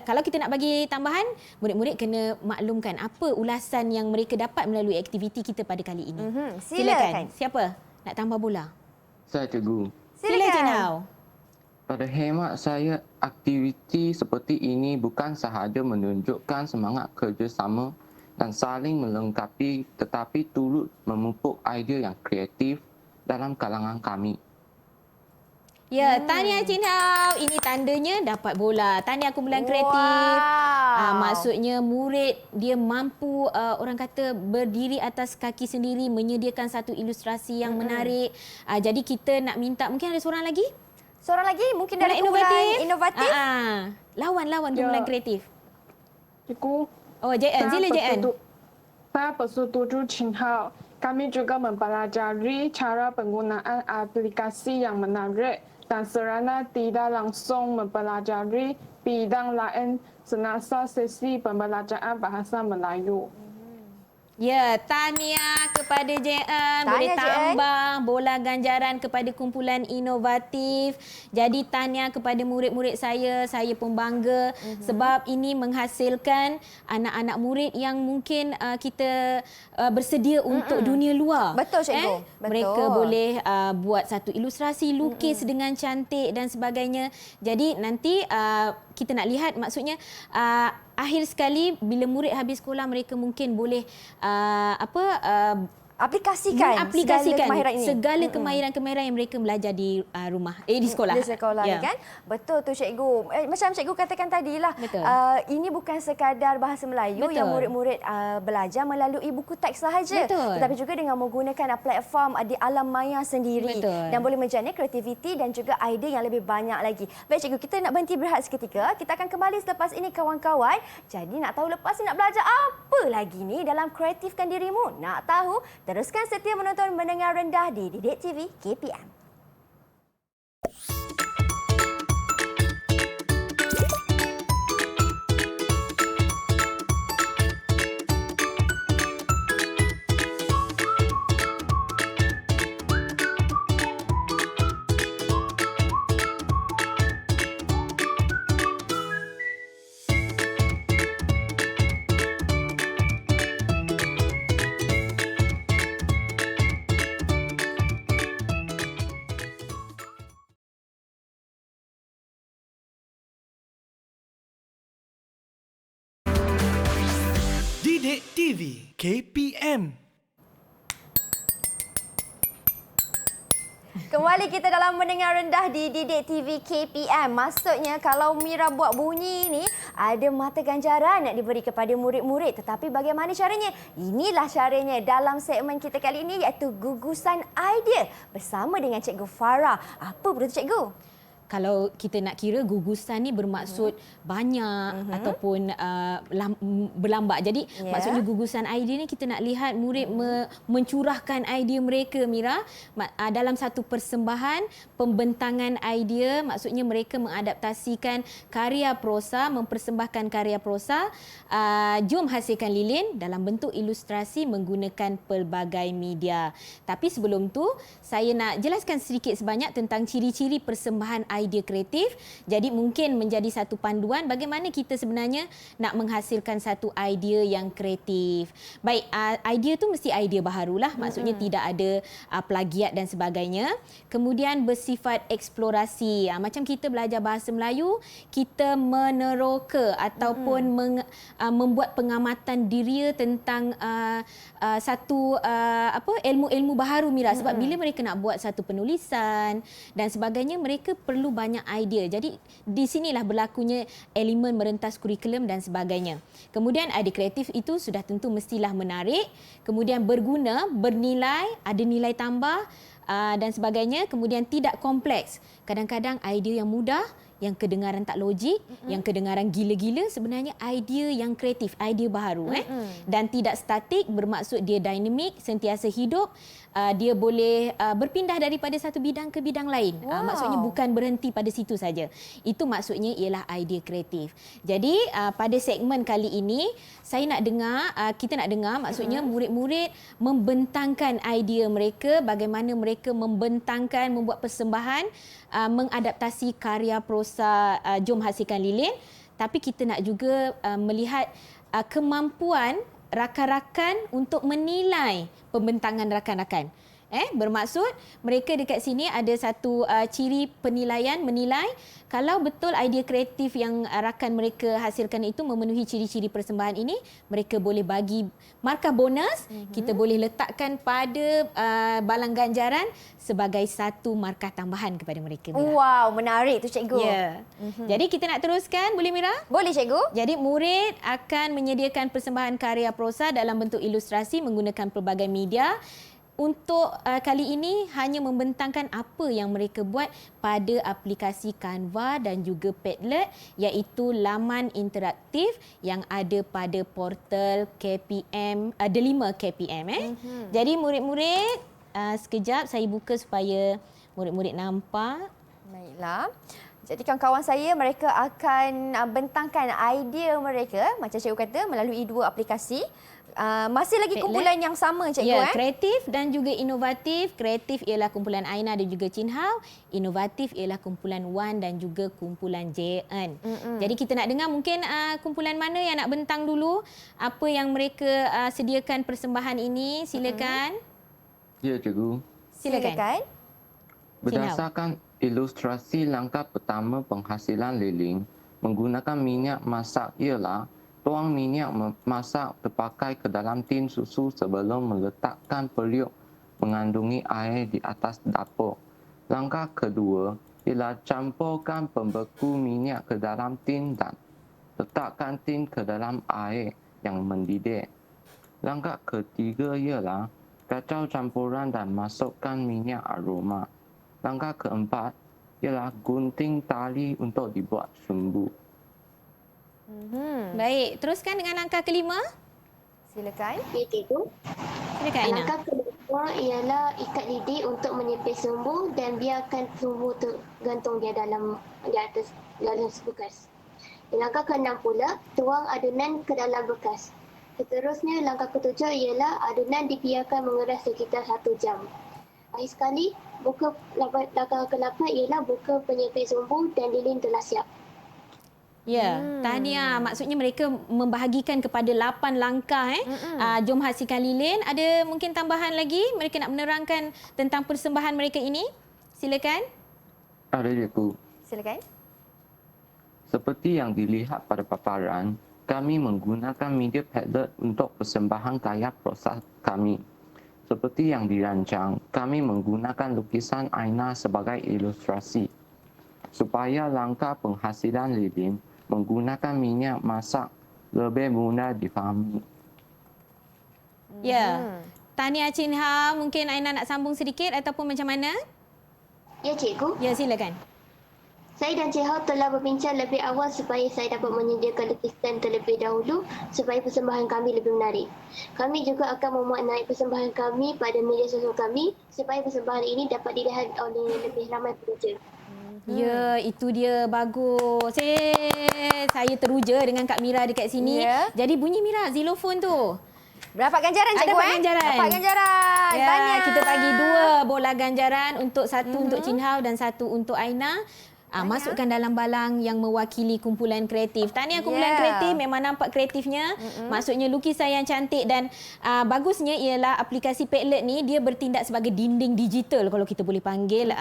Kalau kita nak bagi tambahan, murid-murid kena maklumkan apa ulasan yang mereka dapat melalui aktiviti kita pada kali ini. Silakan. Siapa nak tambah bola? Saya cikgu. Sila Cik Nau. Pada hemat saya, aktiviti seperti ini bukan sahaja menunjukkan semangat kerjasama dan saling melengkapi tetapi turut memupuk idea yang kreatif dalam kalangan kami. Ya, tahniah Cik Nau. Ini tandanya dapat bola. Tahniah kumpulan kreatif. Maksudnya murid dia mampu orang kata berdiri atas kaki sendiri, menyediakan satu ilustrasi yang menarik. Jadi kita nak minta, mungkin ada seorang lagi? Seorang lagi mungkin dari kumpulan inovatif. Lawan kumpulan kreatif. Cikgu, Oh, JN. Sila JN. saya bersetuju Chin Hao. Kami juga mempelajari cara penggunaan aplikasi yang menarik dan serana tidak langsung mempelajari bidang lain semasa sesi pembelajaran bahasa Melayu. Ya, tahniah kepada JN. Boleh JN. tambah bola ganjaran kepada kumpulan inovatif. Jadi tahniah kepada murid-murid saya. Saya pun bangga sebab ini menghasilkan anak-anak murid yang mungkin kita bersedia untuk dunia luar. Betul, cikgu. Betul. Mereka boleh buat satu ilustrasi, lukis dengan cantik dan sebagainya. Jadi nanti kita nak lihat, maksudnya akhir sekali bila murid habis sekolah mereka mungkin boleh aplikasikan segala kemahiran-kemahiran yang mereka belajar di rumah di sekolah. Di sekolah Ya. kan? Betul tu cikgu. Macam cikgu katakan tadilah, Betul. Ini bukan sekadar bahasa Melayu Betul. yang murid-murid belajar melalui buku teks sahaja. Betul. Tetapi juga dengan menggunakan platform di alam maya sendiri. Betul. Dan boleh menjana kreativiti dan juga idea yang lebih banyak lagi. Baik cikgu, kita nak berhenti berehat seketika. Kita akan kembali selepas ini kawan-kawan. Jadi nak tahu lepas ni nak belajar apa lagi ni dalam kreatifkan dirimu? Nak tahu? Teruskan setia menonton Mendengar Rendah di Didik TV KPM. Didik TV KPM. Kembali kita dalam Mendengar Rendah di Didik TV KPM. Maksudnya kalau Mira buat bunyi ni, ada mata ganjaran nak diberi kepada murid-murid. Tetapi bagaimana caranya? Inilah caranya dalam segmen kita kali ini, iaitu gugusan idea bersama dengan Cikgu Farah. Apa betul Cikgu? kalau kita nak kira gugusan ni bermaksud banyak ataupun berlambak. Jadi maksudnya gugusan idea ni kita nak lihat murid mencurahkan idea mereka, Mira, dalam satu persembahan pembentangan idea. Maksudnya mereka mengadaptasikan karya prosa, mempersembahkan karya prosa, jom hasilkan lilin dalam bentuk ilustrasi menggunakan pelbagai media. Tapi sebelum tu saya nak jelaskan sedikit sebanyak tentang ciri-ciri persembahan idea kreatif. Jadi mungkin menjadi satu panduan bagaimana kita sebenarnya nak menghasilkan satu idea yang kreatif. Baik, idea tu mesti idea baharulah, maksudnya tidak ada plagiat dan sebagainya. Kemudian bersifat eksplorasi. Macam kita belajar bahasa Melayu, kita meneroka ataupun membuat pengamatan diri tentang satu ilmu-ilmu baharu, Mira. Sebab bila mereka nak buat satu penulisan dan sebagainya, mereka perlu banyak idea. Jadi di sinilah berlakunya elemen merentas kurikulum dan sebagainya. Kemudian idea kreatif itu sudah tentu mestilah menarik, kemudian berguna, bernilai, ada nilai tambah dan sebagainya. Kemudian tidak kompleks. Kadang-kadang idea yang mudah, yang kedengaran tak logik, yang kedengaran gila-gila, sebenarnya idea yang kreatif, idea baharu. Dan tidak statik, bermaksud dia dinamik, sentiasa hidup. Dia boleh berpindah daripada satu bidang ke bidang lain. Maksudnya bukan berhenti pada situ saja. Itu maksudnya ialah idea kreatif. Jadi pada segmen kali ini, kita nak dengar maksudnya murid-murid membentangkan idea mereka, bagaimana mereka membentangkan, membuat persembahan, mengadaptasi karya prosa Jom Hasilkan Lilin. Tapi kita nak juga melihat kemampuan rakan-rakan untuk menilai pembentangan rakan-rakan. Bermaksud mereka dekat sini ada satu ciri penilaian, menilai kalau betul idea kreatif yang rakan mereka hasilkan itu memenuhi ciri-ciri persembahan ini, mereka boleh bagi markah bonus. Kita boleh letakkan pada balang ganjaran sebagai satu markah tambahan kepada mereka, Mira. Wow, menarik tu cikgu. Ya. Jadi kita nak teruskan, boleh, Mira? Boleh, cikgu. Jadi murid akan menyediakan persembahan karya prosa dalam bentuk ilustrasi menggunakan pelbagai media. Untuk kali ini hanya membentangkan apa yang mereka buat pada aplikasi Canva dan juga Padlet, iaitu laman interaktif yang ada pada portal KPM, Delima KPM. Jadi murid-murid, sekejap saya buka supaya murid-murid nampak. Baiklah. Jadi kawan-kawan saya, mereka akan bentangkan idea mereka, macam cikgu kata, melalui dua aplikasi. Masih lagi kumpulan yang sama, cikgu. Ya, kreatif dan juga inovatif. Kreatif ialah kumpulan Aina dan juga Chin Hao. Inovatif ialah kumpulan Wan dan juga kumpulan JN. Jadi kita nak dengar mungkin kumpulan mana yang nak bentang dulu. Apa yang mereka sediakan persembahan ini. Silakan. Ya, cikgu. Silakan. Berdasarkan ilustrasi langkah pertama penghasilan lilin, menggunakan minyak masak ialah tuang minyak masak terpakai ke dalam tin susu sebelum meletakkan periuk mengandungi air di atas dapur. Langkah kedua ialah campurkan pembeku minyak ke dalam tin dan letakkan tin ke dalam air yang mendidih. Langkah ketiga ialah kacau campuran dan masukkan minyak aroma. Langkah keempat ialah gunting tali untuk dibuat sumbu. Baik, teruskan dengan langkah kelima. Silakan. Ya, cikgu. Silakan, Aina. Langkah kedua ialah ikat lidi untuk menyepit sumbu dan biarkan sumbu tergantung di atas bekas. Langkah keenam pula, tuang adunan ke dalam bekas. Seterusnya, langkah ketujuh ialah adunan dibiarkan mengeras sekitar 1 jam. Akhir sekali, langkah ke-8 ialah buka penyepit sumbu dan lilin telah siap. Ya, tahniah. Maksudnya mereka membahagikan kepada 8 langkah. Jom hasilkan lilin. Ada mungkin tambahan lagi? Mereka nak menerangkan tentang persembahan mereka ini? Silakan. Ada, cikgu. Silakan. Seperti yang dilihat pada paparan, kami menggunakan media Padlet untuk persembahan karya prosa kami. Seperti yang dirancang, kami menggunakan lukisan Aina sebagai ilustrasi. Supaya langkah penghasilan lilin menggunakan minyak masak lebih mudah difahami. Ya. Tahniah Chin Hao. Mungkin Aina nak sambung sedikit ataupun macam mana? Ya, cikgu. Ya, silakan. Saya dan Cik Hao telah berbincang lebih awal supaya saya dapat menyediakan lukisan terlebih dahulu supaya persembahan kami lebih menarik. Kami juga akan memuat naik persembahan kami pada media sosial kami supaya persembahan ini dapat dilihat oleh lebih ramai pengunjung. Ya, itu dia. Bagus. Saya teruja dengan Kak Mira dekat sini. Ya. Jadi bunyi Mira, xilofon tu. Berapa ganjaran cikgu? Dapat ganjaran. Dapat ganjaran. Ya, Tahniah. kita bagi 2 bola ganjaran, untuk satu untuk Chin Hao dan satu untuk Aina. Masukkan dalam balang yang mewakili kumpulan kreatif. Tahniah kumpulan kreatif, memang nampak kreatifnya. Maksudnya lukisan yang cantik dan bagusnya ialah aplikasi Padlet ni dia bertindak sebagai dinding digital kalau kita boleh panggil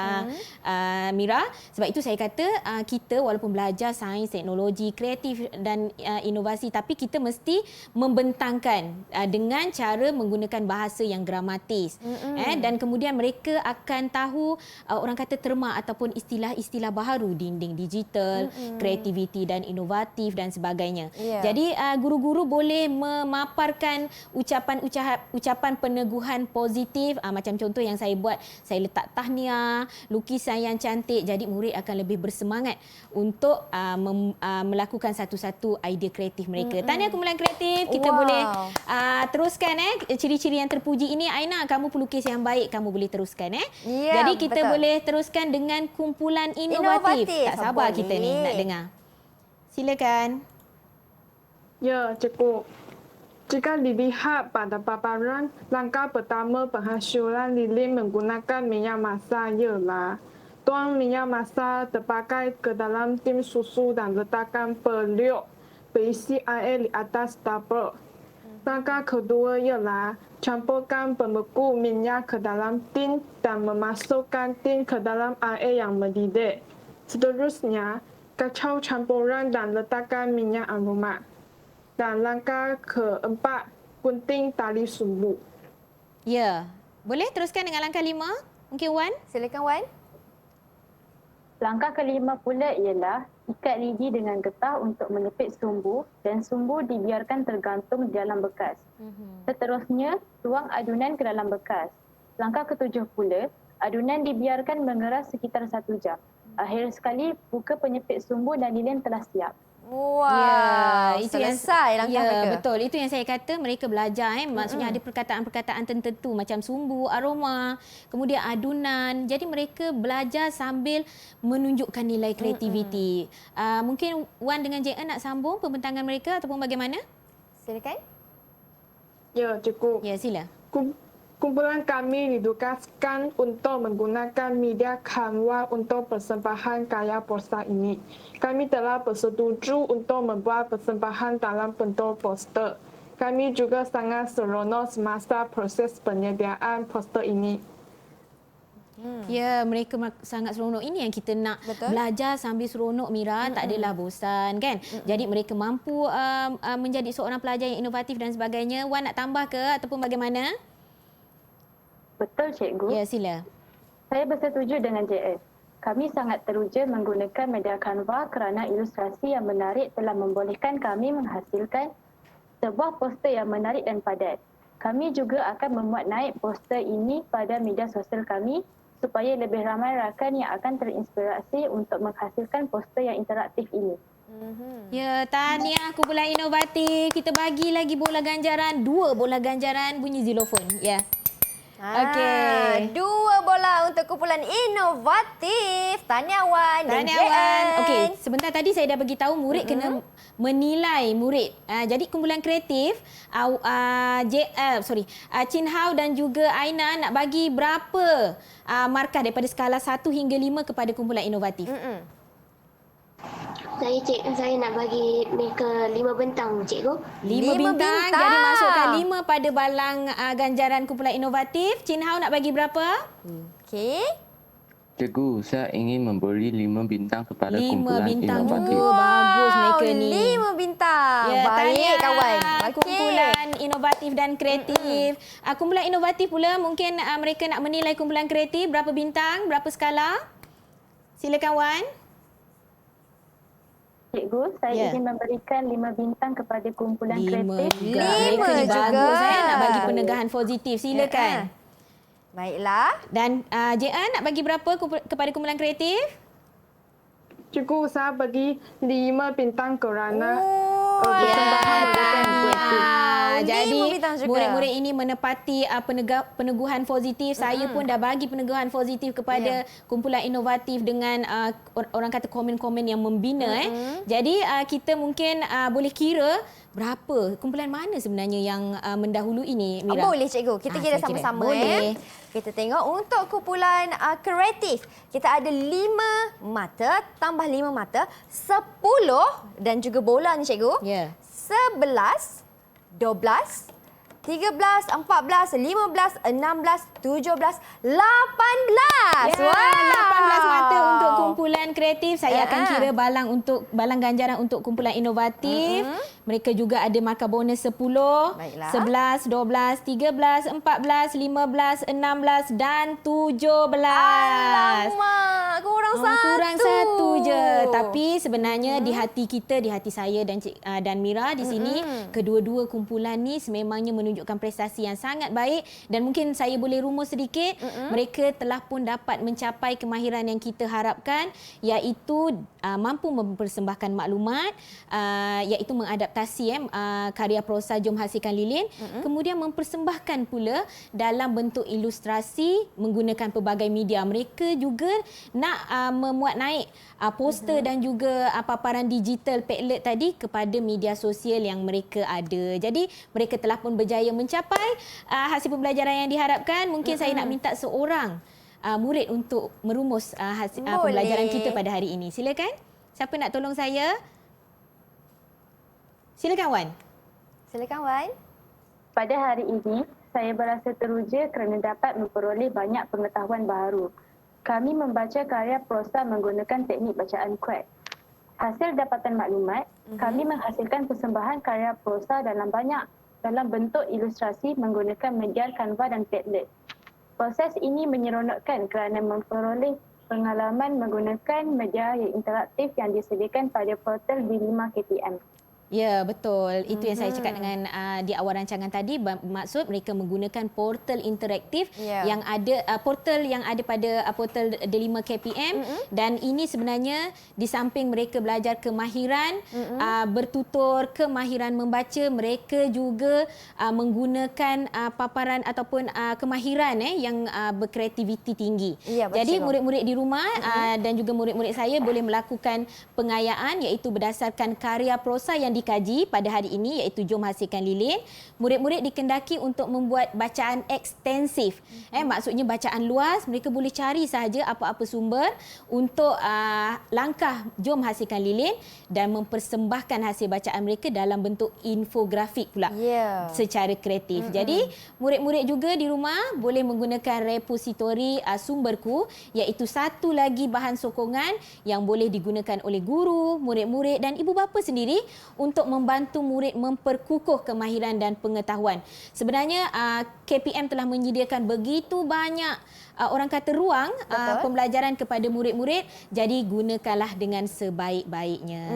Mira. Sebab itu saya kata kita walaupun belajar sains, teknologi, kreatif dan inovasi, tapi kita mesti membentangkan dengan cara menggunakan bahasa yang gramatis. Dan kemudian mereka akan tahu orang kata terma ataupun istilah-istilah baharu, dinding digital, kreativiti dan inovatif dan sebagainya. Jadi guru-guru boleh memaparkan ucapan peneguhan positif, macam contoh yang saya buat, saya letak tahniah, lukisan yang cantik, jadi murid akan lebih bersemangat untuk melakukan satu-satu idea kreatif mereka. Tahniah kumpulan kreatif, kita boleh teruskan ciri-ciri yang terpuji ini. Aina, kamu pelukis yang baik, kamu boleh teruskan Jadi kita boleh teruskan dengan kumpulan inovatif. Tak sabar kita ni nak dengar. Silakan. Ya, cikgu. Jika dilihat pada paparan, langkah pertama penghasilan lilin menggunakan minyak masa ialah tuang minyak masa terpakai ke dalam tim susu dan letakkan periuk berisi air di atas tabur. Langkah kedua ialah campurkan pembeku minyak ke dalam tin dan memasukkan tin ke dalam air yang mendidih. Seterusnya, kacau campuran dan letakkan minyak aroma. Dan langkah keempat, gunting tali sumbu. Ya, boleh teruskan dengan langkah 5? Mungkin Wan? Silakan Wan. Langkah kelima pula ialah ikat lidi dengan getah untuk menepit sumbu dan sumbu dibiarkan tergantung di dalam bekas. Seterusnya, tuang adunan ke dalam bekas. Langkah ketujuh pula, adunan dibiarkan mengeras sekitar 1 jam. Akhir sekali, buka penyepit sumbu dan lilin telah siap. Wow, itu selesai langkah mereka. Betul, itu yang saya kata mereka belajar. Maksudnya ada perkataan-perkataan tertentu macam sumbu, aroma, kemudian adunan. Jadi mereka belajar sambil menunjukkan nilai kreativiti. Mungkin Wan dengan JN nak sambung pembentangan mereka ataupun bagaimana? Silakan. Ya, cikgu. Ya, sila. Kumpulan kami ditugaskan untuk menggunakan media Canva untuk persembahan karya poster ini. Kami telah bersetuju untuk membuat persembahan dalam bentuk poster. Kami juga sangat seronok semasa proses penyediaan poster ini. Ya, mereka sangat seronok. Ini yang kita nak belajar sambil seronok, Mira. Tak adalah bosan, kan? Jadi mereka mampu menjadi seorang pelajar yang inovatif dan sebagainya. Wan nak tambah ke ataupun bagaimana? Betul, cikgu. Ya, sila. Saya bersetuju dengan JS. Kami sangat teruja menggunakan media Canva kerana ilustrasi yang menarik telah membolehkan kami menghasilkan sebuah poster yang menarik dan padat. Kami juga akan memuat naik poster ini pada media sosial kami supaya lebih ramai rakan yang akan terinspirasi untuk menghasilkan poster yang interaktif ini. Ya, tahniah kumpulan inovatif. Kita bagi lagi bola ganjaran. 2 bola ganjaran bunyi xilofon. Ya. Okey. 2 bola untuk kumpulan inovatif. Tahniah Wan dan Tahniah Wan. JN. Okey, sebentar tadi saya dah beritahu murid kena menilai murid. Jadi kumpulan kreatif Chin Hao dan juga Aina nak bagi berapa markah daripada skala 1 hingga 5 kepada kumpulan inovatif? Saya nak bagi mereka 5 bintang, cikgu. 5 bintang. Jadi masukkan 5 pada balang ganjaran kumpulan inovatif. Chin Hao nak bagi berapa? Okey. Cikgu, saya ingin memberi 5 bintang kepada 5 kumpulan bintang inovatif. juga. Bagus mereka ni. 5 bintang. Ya, Baik tahniah kawan. Kumpulan inovatif dan kreatif. Kumpulan inovatif pula mungkin mereka nak menilai kumpulan kreatif. Berapa bintang? Berapa skala? Silakan Wan. Cikgu, saya ingin memberikan 5 bintang kepada kumpulan 5 kreatif. juga. Mereka ni juga. bagus nak bagi penegahan positif. Silakan. Baiklah. Dan JN nak bagi berapa kepada kumpulan kreatif? cikgu usaha bagi 5 bintang kerana Oh, persembahan memberikan kualiti. Jadi bintang juga. murid-murid ini menepati peneguhan positif. Saya pun dah bagi peneguhan positif kepada kumpulan inovatif dengan orang kata komen-komen yang membina. Jadi kita mungkin boleh kira berapa kumpulan mana sebenarnya yang mendahului ini, Mira? Boleh cikgu, kita kira saya kira. sama-sama. Boleh. Kita tengok untuk kumpulan kreatif. Kita ada 5 mata, tambah 5 mata, 10 dan juga bola ni cikgu. Ya. 11, 12, 13, 14, 15, 16, 17, 18. Ya, 18 mata untuk kumpulan kreatif. Saya akan kira balang ganjaran untuk kumpulan inovatif. Mereka juga ada markah bonus 10, Baiklah. 11, 12, 13, 14, 15, 16 dan 17. Alamak, kurang satu. Kurang satu je. Tapi sebenarnya di hati kita, di hati saya dan Mira di sini, kedua-dua kumpulan ni sememangnya menunjukkan prestasi yang sangat baik dan mungkin saya boleh rumus sedikit, mereka telah pun dapat mencapai kemahiran yang kita harapkan, iaitu mampu mempersembahkan maklumat, iaitu mengadaptasi karya prosa Jom Hasilkan Lilin, kemudian mempersembahkan pula dalam bentuk ilustrasi menggunakan pelbagai media. Mereka juga nak memuat naik poster dan juga paparan digital Padlet tadi kepada media sosial yang mereka ada. Jadi mereka telah pun berjaya mencapai hasil pembelajaran yang diharapkan. Mungkin saya nak minta seorang murid untuk merumus hasil pembelajaran kita pada hari ini. Silakan. Siapa nak tolong saya? Silakan Wan. Silakan Wan. Pada hari ini, saya berasa teruja kerana dapat memperoleh banyak pengetahuan baru. Kami membaca karya prosa menggunakan teknik bacaan quack. Hasil dapatan maklumat, kami menghasilkan persembahan karya prosa dalam bentuk ilustrasi menggunakan media Canva dan Padlet. Proses ini menyeronokkan kerana memperoleh pengalaman menggunakan media yang interaktif yang disediakan pada portal D5 KPM. Ya, betul. Itu yang saya cakap dengan di awal rancangan tadi. Maksud mereka menggunakan portal interaktif yang ada portal yang ada pada portal D5 KPM dan ini sebenarnya di samping mereka belajar kemahiran bertutur, kemahiran membaca, mereka juga menggunakan paparan ataupun kemahiran yang berkreativiti tinggi. Ya, betul. Jadi murid-murid di rumah dan juga murid-murid saya boleh melakukan pengayaan iaitu berdasarkan karya prosa yang dikaji pada hari ini iaitu Jom Hasilkan Lilin. Murid-murid dikendaki untuk membuat bacaan ekstensif. Maksudnya bacaan luas, mereka boleh cari sahaja apa-apa sumber untuk langkah Jom Hasilkan Lilin dan mempersembahkan hasil bacaan mereka dalam bentuk infografik pula secara kreatif. Jadi murid-murid juga di rumah boleh menggunakan repositori sumberku iaitu satu lagi bahan sokongan yang boleh digunakan oleh guru, murid-murid dan ibu bapa sendiri untuk membantu murid memperkukuh kemahiran dan pengetahuan. Sebenarnya KPM telah menyediakan begitu banyak orang kata ruang pembelajaran kepada murid-murid, jadi gunakanlah dengan sebaik-baiknya.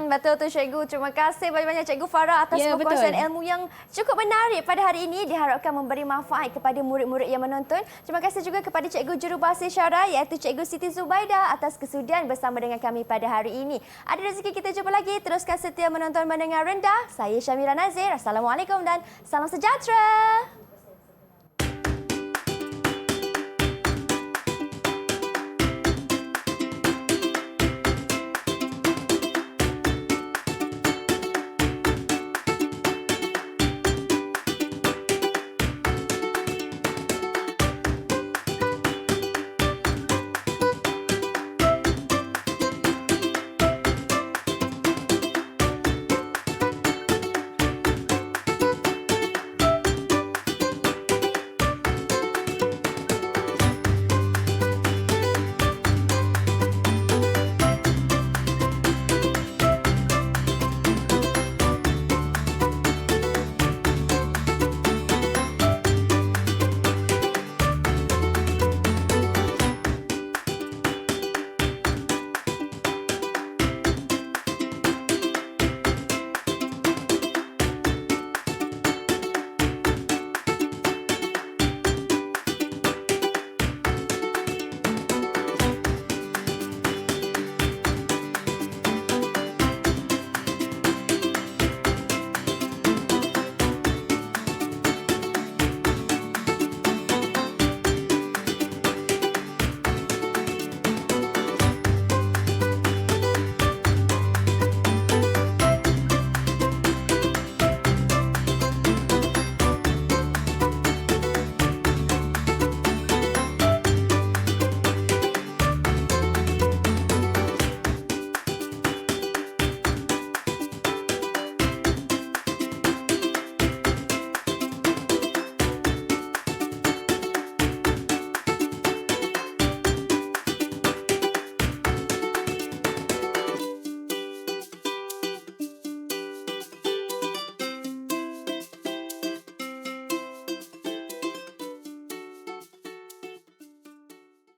Betul tu cikgu. Terima kasih banyak-banyak Cikgu Farah atas perkongsian ilmu yang cukup menarik pada hari ini. Diharapkan memberi manfaat kepada murid-murid yang menonton. Terima kasih juga kepada Cikgu Jurubahasa Isyarat iaitu Cikgu Siti Zubaidah atas kesudian bersama dengan kami pada hari ini. Ada rezeki kita jumpa lagi. Teruskan setia menonton Mendengar Rendah. Saya Syamira Nazir. Assalamualaikum dan salam sejahtera.